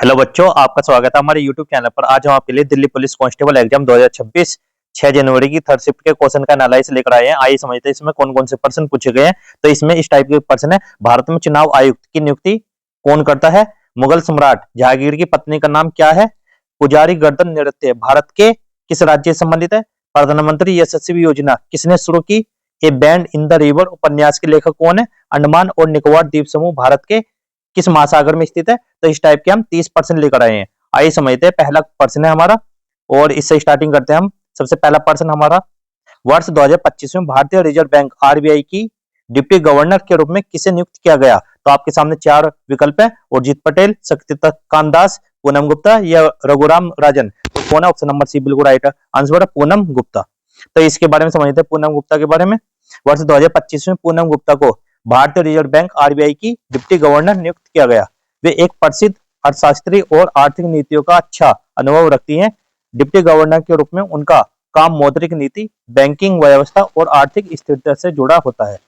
Hello बच्चों, आपका स्वागत है हमारे यूट्यूब चैनल पर। आज हम आपके लिए दिल्ली पुलिस कांस्टेबल एग्जाम 2026 6 जनवरी की थर्ड शिफ्ट के क्वेश्चन का एनालाइसिस लेकर आए हैं। आइए समझते हैं इसमें कौन कौन से प्रश्न पूछे गए हैं। तो इसमें इस टाइप के प्रश्न है। भारत में चुनाव आयुक्त की नियुक्ति कौन करता है? मुगल सम्राट जहांगीर की पत्नी का नाम क्या है? पुजारी गर्दन नृत्य भारत के किस राज्य से संबंधित है? प्रधानमंत्री यशस्वी योजना किसने शुरू की? ए बैंड इन द रिवर उपन्यास के लेखक कौन है? अंडमान और निकोबार द्वीप समूह भारत के किस महासागर में स्थित है? तो इस टाइप के हम 30% लेकर आए हैं। आइए समझते हैं। पहला प्रश्न है हमारा और इससे स्टार्टिंग करते हैं हम। सबसे पहला प्रश्न हमारा, वर्ष 2025 में भारतीय रिजर्व बैंक आरबीआई की डिप्टी गवर्नर के रूप में किसे नियुक्त किया गया? तो आपके सामने चार विकल्प है, उर्जित पटेल, शक्तिकांत दास, पूनम गुप्ता या रघुराम राजन। तो कौन है? ऑप्शन नंबर सी बिल्कुल राइट आंसर है, पूनम गुप्ता। तो इसके बारे में समझते हैं पूनम गुप्ता के बारे में। वर्ष 2025 में पूनम गुप्ता को भारतीय रिजर्व बैंक आरबीआई की डिप्टी गवर्नर नियुक्त किया गया। वे एक प्रसिद्ध अर्थशास्त्री और आर्थिक नीतियों का अच्छा अनुभव रखती हैं। डिप्टी गवर्नर के रूप में उनका काम मौद्रिक नीति, बैंकिंग व्यवस्था और आर्थिक स्थिरता से जुड़ा होता है।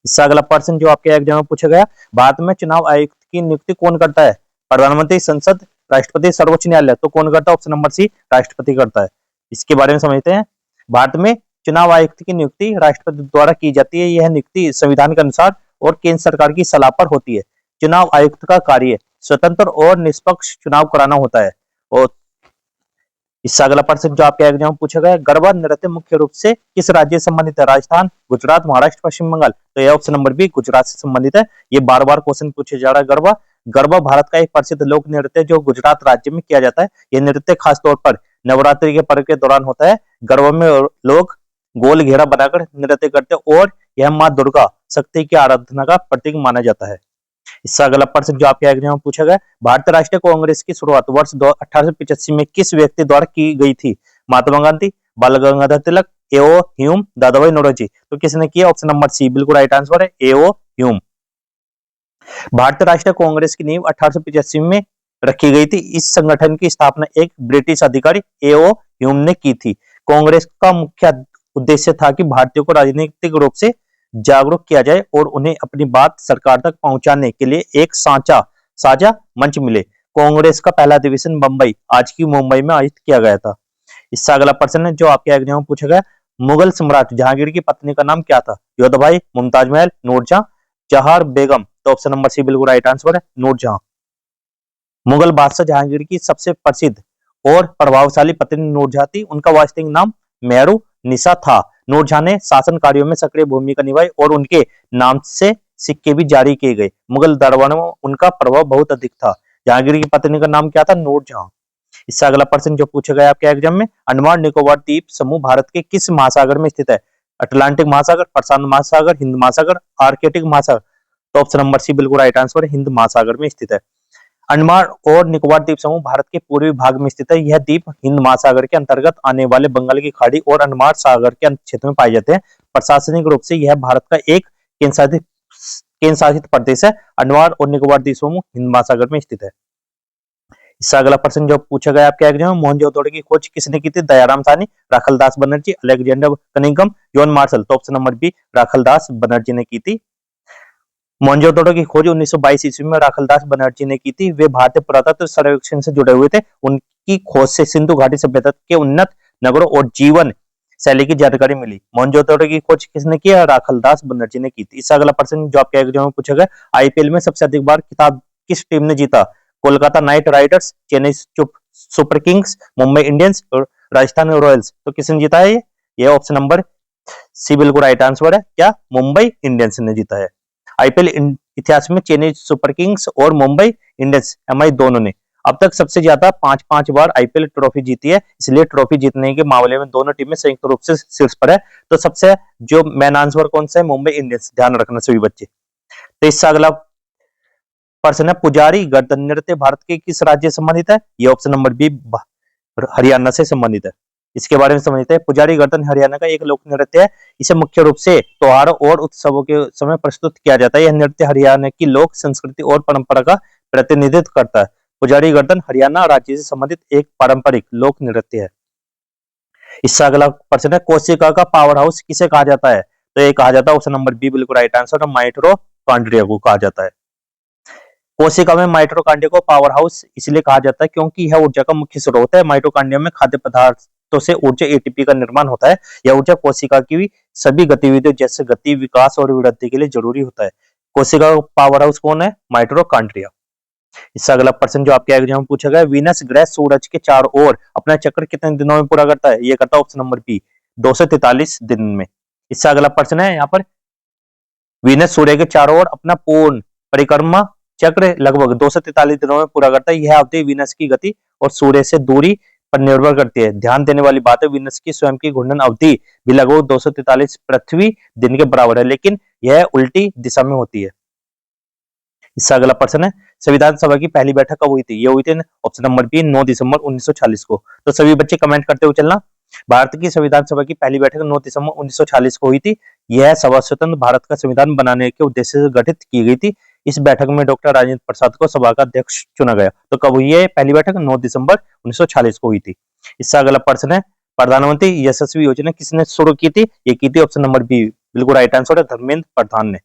इससे अगला प्रश्न जो आपके एग्जाम में पूछा गया, भारत में चुनाव आयुक्त की नियुक्ति कौन करता है? प्रधानमंत्री, संसद, राष्ट्रपति, सर्वोच्च न्यायालय। तो कौन करता है? ऑप्शन नंबर सी राष्ट्रपति करता है। इसके बारे में समझते हैं। भारत में चुनाव आयुक्त की नियुक्ति राष्ट्रपति द्वारा की जाती है। यह नियुक्ति संविधान के अनुसार और केंद्र सरकार की सलाह पर होती है। चुनाव आयुक्त का कार्य स्वतंत्र और निष्पक्ष चुनाव कराना होता है। और इससे अगला प्रश्न जो आपके एग्जाम में पूछा गया, गरबा नृत्य मुख्य रूप से किस राज्य से संबंधित है? राजस्थान, गुजरात, महाराष्ट्र, पश्चिम बंगाल। तो यह ऑप्शन नंबर बी गुजरात से संबंधित है। ये बार बार क्वेश्चन पूछे जा रहा है। गरबा गरबा भारत का एक प्रसिद्ध लोक नृत्य जो गुजरात राज्य में किया जाता है। यह नृत्य खासतौर पर नवरात्रि के पर्व के दौरान होता है। गरबा में लोग गोल घेरा बनाकर नृत्य करते हैं और यह माँ दुर्गा शक्ति की आराधना का प्रतीक माना जाता है। इससे अगला प्रश्न जो आपके एग्जाम में पूछा गया, भारतीय राष्ट्रीय कांग्रेस की शुरुआत वर्ष 1885 में किस व्यक्ति द्वारा की गई थी? महात्मा गांधी, बाल गंगाधर तिलक, एओ ह्यूम, दादाभाई नौरोजी। तो किसने किया? ऑप्शन नंबर सी बिल्कुल राइट आंसर है, एओ ह्यूम। भारतीय राष्ट्रीय कांग्रेस की नींव 1885 में रखी गई थी। इस संगठन की स्थापना एक ब्रिटिश अधिकारी एओ ह्यूम ने की थी। कांग्रेस का मुख्य उद्देश्य था कि भारतीयों को राजनीतिक रूप से जागरूक किया जाए और उन्हें अपनी बात सरकार तक पहुंचाने के लिए एक साझा मंच मिले। कांग्रेस का पहला अधिवेशन मुंबई, आज की मुंबई में आयोजित किया गया था। इससे अगला प्रश्न है जो आपके एग्जाम में पूछा गया, मुगल सम्राट जहांगीर की पत्नी का नाम क्या था? योधाबाई, मुमताज महल, नूरजहां, जहार बेगम। तो ऑप्शन नंबर सी बिल्कुल राइट आंसर है, नूरजहां। मुगल बादशाह जहांगीर की सबसे प्रसिद्ध और प्रभावशाली पत्नी नूरजहां थी। उनका वास्तविक नाम मेहरू निशा था। नूरजहां ने शासन कार्यों में सक्रिय भूमिका निभाई और उनके नाम से सिक्के भी जारी किए गए। मुगल दरबारों में उनका प्रभाव बहुत अधिक था। जहांगीर की पत्नी का नाम क्या था? नूरजहां। इससे अगला प्रश्न जो पूछा गया आपके एग्जाम में, अंडमान निकोबार द्वीप समूह भारत के किस महासागर में स्थित है? अटलांटिक महासागर, प्रशांत महासागर, हिंद महासागर, आर्कटिक महासागर। तो ऑप्शन नंबर सी बिल्कुल राइट आंसर है, हिंद महासागर में स्थित है। अंडमान और निकोबार द्वीप समूह भारत के पूर्वी भाग में स्थित है। यह द्वीप हिंद महासागर के अंतर्गत आने वाले बंगाल की खाड़ी और अंडमान सागर के क्षेत्र में पाए जाते हैं। प्रशासनिक रूप से यह भारत का एक केंद्र शासित प्रदेश है। अंडमान और निकोबार द्वीप समूह हिंद महासागर में स्थित है। इससे अगला प्रश्न जो पूछा गया आपके एग्जाम में, मोहनजोदड़ो की खोज किसने की थी? Dayaram Sahni, Rakhaldas Banerjee, Alexander Cunningham, John Marshall. तो option number B Rakhaldas Banerjee ने की थी। मोहनजोदड़ो की खोज 1922 ईस्वी में राखलदास बनर्जी ने की थी। वे भारतीय पुरातत्व सर्वेक्षण से जुड़े हुए थे। उनकी खोज से सिंधु घाटी सभ्यता के उन्नत नगरों और जीवन शैली की जानकारी मिली। मोहनजोदड़ो की खोज किसने की? राखलदास बनर्जी ने की थी। इससे अगला प्रश्न जो आपके एग्जाम में पूछा गया, आईपीएल में सबसे अधिक बार खिताब किस टीम ने जीता? Kolkata night Riders, Chennai super Kings, Mumbai Indians और राजस्थान रॉयल्स। तो किसने जीता है? ये ऑप्शन नंबर सी बिल्कुल राइट आंसर है, क्या? मुंबई इंडियंस ने जीता है। आईपीएल इतिहास में चेन्नई सुपर किंग्स और मुंबई इंडियंस एमआई दोनों ने अब तक सबसे ज्यादा 5 बार आईपीएल ट्रॉफी जीती है। इसलिए ट्रॉफी जीतने के मामले में दोनों टीमें संयुक्त रूप से शीर्ष पर है। तो सबसे जो मेन आंसर कौन सा है? मुंबई इंडियंस। ध्यान रखना सभी बच्चे। तो इससे अगला प्रश्न है, पुजारी गर्दन नृत्य भारत के किस राज्य से संबंधित है? ये ऑप्शन नंबर बी हरियाणा से संबंधित है। इसके बारे में समझते हैं। पुजारी गर्दन हरियाणा का एक लोक नृत्य है। इसे मुख्य रूप से त्योहारों और उत्सवों के समय प्रस्तुत किया जाता है। यह नृत्य हरियाणा की लोक संस्कृति और परंपरा का प्रतिनिधित्व करता है। पुजारी गर्दन हरियाणा राज्य से संबंधित एक पारंपरिक लोक नृत्य है। इससे अगला प्रश्न है, कोशिका का पावर हाउस किसे कहा जाता है? तो ये कहा जाता है ऑप्शन नंबर बी बिल्कुल राइट आंसर है, माइट्रोकॉन्ड्रिया को कहा जाता है। कोशिका में माइटोकॉन्ड्रिया को पावर हाउस इसलिए कहा जाता है क्योंकि यह ऊर्जा का मुख्य स्रोत है। माइटोकॉन्ड्रिया में खाद्य पदार्थों से ऊर्जा एटीपी का निर्माण होता है। यह ऊर्जा कोशिका की सभी गतिविधियों जैसे गति, विकास और वृद्धि के लिए जरूरी होता है। कोशिका का पावर हाउस कौन है? माइटोकॉन्ड्रिया। इससे अगला प्रश्न जो आपके एग्जाम में पूछा गया, वीनस ग्रह सूरज के चारों ओर अपना चक्र कितने दिनों में पूरा करता है? ये करता है ऑप्शन नंबर बी, 243 दिन में। इससे अगला प्रश्न है यहाँ पर, वीनस सूर्य के चारों ओर अपना पूर्ण परिक्रमा चक्र लगभग 243 दिनों में पूरा करता है। यह अवधि वीनस की गति और सूर्य से दूरी पर निर्भर करती है। ध्यान देने वाली बात है, वीनस की स्वयं की घूर्णन अवधि भी लगभग 243 पृथ्वी दिन के बराबर है, लेकिन यह उल्टी दिशा में होती है। इससे अगला प्रश्न है, संविधान सभा की पहली बैठक कब हुई थी? ये हुई थी ऑप्शन नंबर बी, 9 दिसंबर 1946 को। तो सभी बच्चे कमेंट करते हुए चलना। भारत की संविधान सभा की पहली बैठक 9 दिसंबर 1946 को हुई थी। यह सभा स्वतंत्र भारत का संविधान बनाने के उद्देश्य से गठित की गई थी। इस बैठक में डॉक्टर राजेंद्र प्रसाद को सभा का अध्यक्ष चुना गया। तो कब हुई है पहली बैठक? 9 दिसंबर 1946 को हुई थी। इससे अगला प्रश्न है, प्रधानमंत्री यशस्वी योजना किसने शुरू की थी? ये की थी ऑप्शन नंबर बी, बिल्कुल राइट आंसर है, धर्मेंद्र प्रधान ने।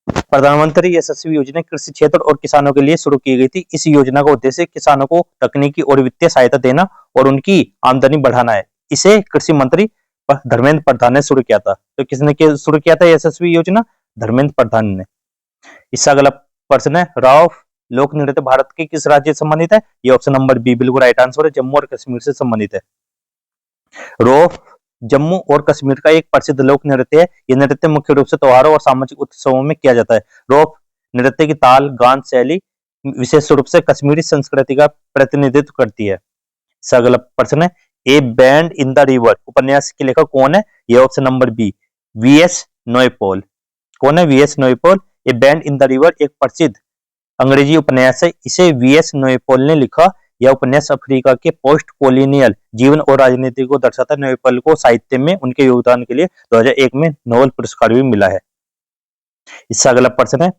प्रधानमंत्री यशस्वी योजना कृषि क्षेत्र और किसानों के लिए शुरू की गई थी। इस योजना का उद्देश्य किसानों को तकनीकी और वित्तीय सहायता देना और उनकी आमदनी बढ़ाना है। इसे कृषि मंत्री धर्मेंद्र प्रधान ने शुरू किया था। तो किसने शुरू किया था यशस्वी योजना? धर्मेंद्र प्रधान ने। इससे अगला प्रश्न है, राव लोक नृत्य भारत के किस राज्य से संबंधित है? ये ऑप्शन नंबर बी, बिल्कुल राइट आंसर है, जम्मू और कश्मीर से संबंधित है। रोफ जम्मू और कश्मीर का एक प्रसिद्ध लोक नृत्य है। यह नृत्य मुख्य रूप से त्योहारों और सामाजिक उत्सवों में किया जाता है। रोफ नृत्य की ताल गान शैली विशेष रूप से कश्मीरी संस्कृति का प्रतिनिधित्व करती है। अगला प्रश्न है, a bend in the river उपन्यास के लेखक कौन है? यह option number B, V S Naipaul. कौन है? V S Naipaul. A bend in the river एक प्रसिद्ध अंग्रेजी उपन्यास है। इसे वीएस नॉयपॉल ने लिखा। यह उपन्यास अफ्रीका के पोस्ट कोलोनियल जीवन और राजनीति को दर्शाता है। नॉयपॉल को साहित्य में उनके योगदान के लिए 2001 में नोबेल पुरस्कार भी मिला है। इससे अगला प्रश्न है,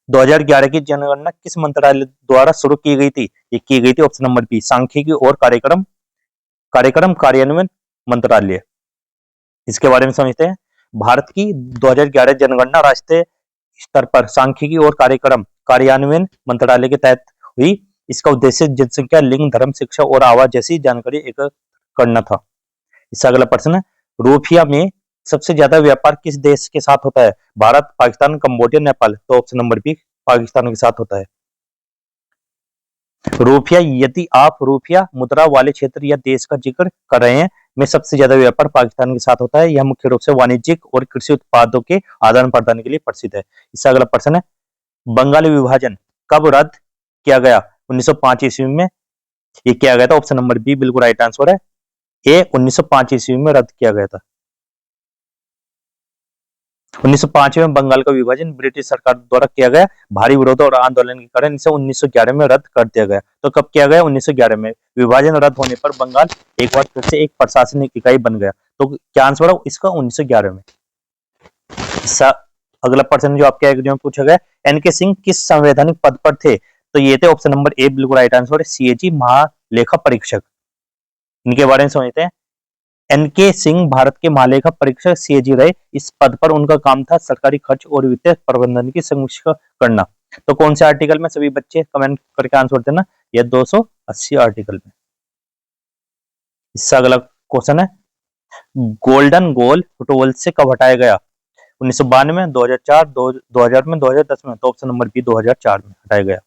2011 की जनगणना किस मंत्रालय द्वारा शुरू की गई थी? ये की गई थी ऑप्शन नंबर बी, सांख्यिकी और कार्यक्रम कार्यान्वयन मंत्रालय। इसके बारे में समझते हैं। भारत की 2011 जनगणना राष्ट्रीय स्तर पर सांख्यिकी और कार्यक्रम कार्यान्वयन मंत्रालय के तहत हुई। इसका उद्देश्य जनसंख्या, लिंग, धर्म, शिक्षा और आवास जैसी जानकारी एकत्र करना था। इससे अगला प्रश्न है, रूपिया में सबसे ज्यादा व्यापार किस देश के साथ होता है? भारत, पाकिस्तान, कंबोडिया, नेपाल। तो ऑप्शन नंबर बी, पाकिस्तान के साथ होता है। रूपिया, यदि आप रूपिया मुद्रा वाले क्षेत्र या देश का जिक्र कर रहे हैं, में सबसे ज्यादा व्यापार पाकिस्तान के साथ होता है। यह मुख्य रूप से वाणिज्यिक और कृषि उत्पादों के आदान प्रदान के लिए प्रसिद्ध है। इससे अगला प्रश्न है, बंगाल विभाजन कब रद्द किया गया? 1905 ईस्वी में ये किया गया था। ऑप्शन नंबर बी, बिल्कुल राइट आंसर है, ए 1905 ईस्वी में रद्द किया गया था। 1905 में बंगाल का विभाजन ब्रिटिश सरकार द्वारा किया गया। भारी विरोध और आंदोलन के कारण इसे 1911 में रद्द कर दिया गया। तो कब किया गया? 1911 में। विभाजन रद्द होने पर बंगाल एक बार फिर से एक प्रशासनिक इकाई बन गया। तो क्या आंसर है इसका? 1911 में। अगला प्रश्न जो आपके एग्जाम में पूछा गया, एनके सिंह किस संवैधानिक पद पर थे? तो ये थे ऑप्शन नंबर ए, बिल्कुल राइट आंसर है, सीएजी महालेखा परीक्षक। इनके बारे में समझते हैं। एनके सिंह भारत के महालेखा परीक्षक सीएजी रहे। इस पद पर उनका काम था सरकारी खर्च और वित्तीय प्रबंधन की समीक्षा करना। तो कौन से आर्टिकल में? सभी बच्चे कमेंट करके आंसर देना। यह 280 आर्टिकल में। इससे अगला क्वेश्चन है, गोल्डन गोल फुटबॉल से कब हटाया गया? 1992 में, 2004, 2000 में, 2010 में। तो ऑप्शन नंबर बी, 2004 में हटाया गया।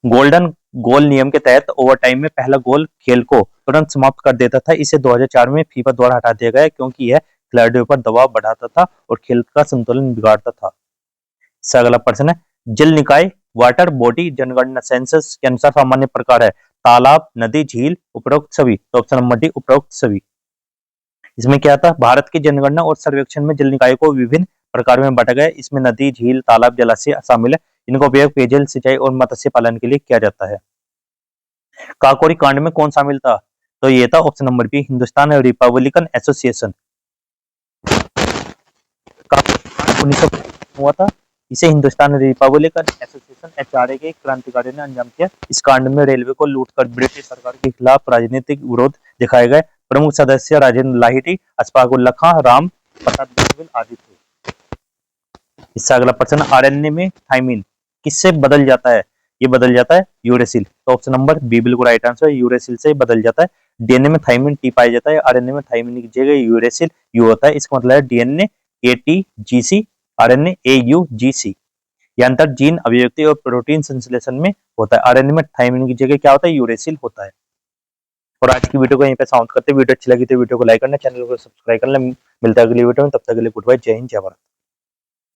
गोल्डन गोल नियम के तहत ओवर टाइम में पहला गोल खेल को तुरंत समाप्त कर देता था। इसे 2004 में फीफा द्वारा हटा दिया गया क्योंकि यह खिलाड़ियों पर दबाव बढ़ाता था और खेल का संतुलन बिगाड़ता था। इससे अगला प्रश्न है, जल निकाय वाटर बॉडी जनगणना सेंसस के अनुसार सामान्य प्रकार है? तालाब, नदी, झील, उपरोक्त सभी। तो ऑप्शन नंबर डी, उपरोक्त सभी। इसमें क्या था? भारत की जनगणना और सर्वेक्षण में जल निकाय को विभिन्न प्रकार में बांटा गया। इसमें नदी, झील, तालाब, जलाशय शामिल है। इनका उपयोग पेयजल, सिंचाई और मत्स्य पालन के लिए किया जाता है। काकोरी कांड में कौन शामिल था? तो ये था option number B, Hindustan republican association. 1900 हुआ था। इसे हिंदुस्तान रिपब्लिकन एसोसिएशन एचआरए के क्रांतिकारी ने अंजाम किया। इस कांड में रेलवे को लूटकर ब्रिटिश सरकार के खिलाफ राजनीतिक विरोध दिखाए गए। प्रमुख सदस्य राजेंद्र लाहिड़ी, अशफाक उल्लाह खां, राम प्रसाद बिस्मिल आदि थे। इससे अगला प्रश्न, आरएनए में थायमिन किससे बदल जाता है? ये बदल जाता है यूरेसिल। तो ऑप्शन नंबर बी बिल्कुल राइट आंसर, यूरेसिल से बदल जाता है। डीएनए में थाइमिन टी पाया जाता है, आरएनए में थाइमिन की जगह यूरेसिल यू होता है। इसका मतलब है डीएनए एटीजीसी, आरएनए एयूजीसी। ये अंतर जीन अभिव्यक्ति और प्रोटीन संश्लेषण में होता है। आरएनए में थाइमिन की जगह क्या होता है? यूरेसिल होता है। और आज की वीडियो को यहीं पे समाप्त करते हैं। वीडियो अच्छी लगी तो वीडियो को लाइक करना, चैनल को सब्सक्राइब करना। मिलता है अगली वीडियो में, तब तक के लिए गुड बाय, जय हिंद, जय भारत।